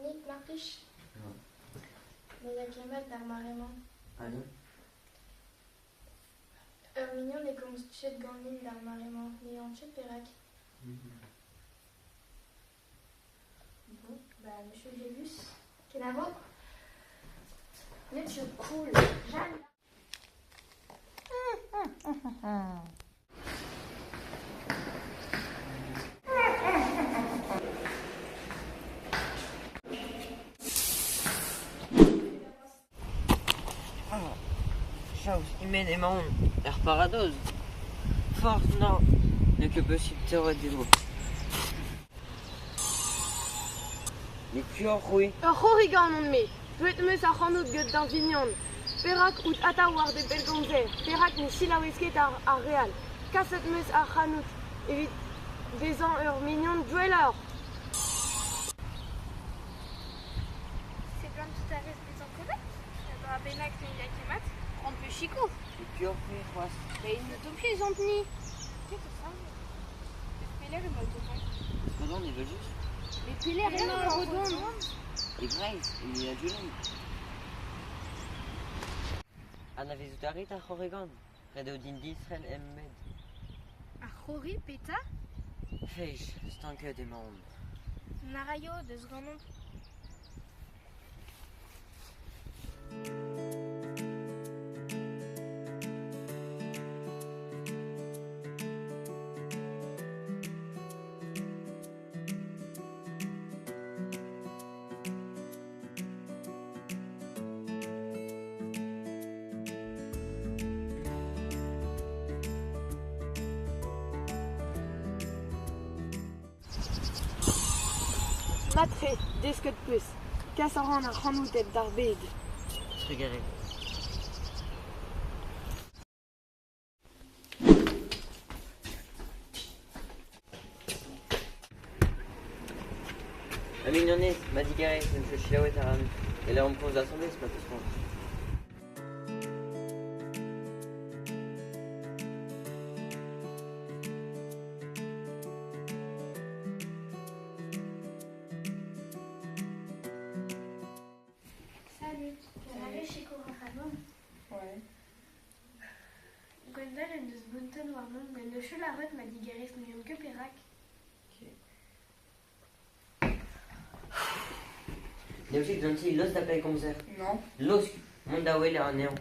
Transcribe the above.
Nick Martisch. Non. Mais la Kemal d'Armarement. Ah non? Mignon des Comstuet Gandine d'Armarement. Néanche Pérac. Bon, bah, monsieur Gélus. Kenavo. Monsieur Cool. Jeanne. Chaos, Imen et Mahon, Paradoxe. Force, non, ne que possible terre des mots. Les cures, oui. Horigan on me, duet meus a c'hanout get d'ar vignon. Perak out ata war de belgonzer, perak ne silaouisket ar real. Kasset meus a c'hanout, evit vezan ur mignon dueller. C'est plein de tout à fait des encodates. Dans la bénac de Yakimat, on peut chico. Les cures, oui, quoi. Mais une autopsie, ils ont tenu. Qu'est-ce que c'est ça? Les pilaires, ils m'ont autopsie. Parce que l'on, ils veulent juste. Les pilaires, ils m'ont autopsie. Et Grace, il y a du lait. Anna Vizutarit à Horegan. Redo d'Indisren Emmed. A Chori, Peta, Feish, stanke des mondes. Narayo, de ce grand nom. Matre, desket peus. Kassaran ar c'hanoutet d'ar bed. Regarde. La mignonnaise m'a dit garé, c'est M. Chiaouet à Rami. Et là, on me pose d'assemblée, c'est pas tout ce qu'on. Salut. J'avais chez Coracadon. Ouais. Gwendal et de Sbunton Warnon, mais le chelarot m'a dit Garis Mignon que Pérac. Neuchik, Zanti, l'os d'appel comme ça. Non. L'os, mon dawel est un néant.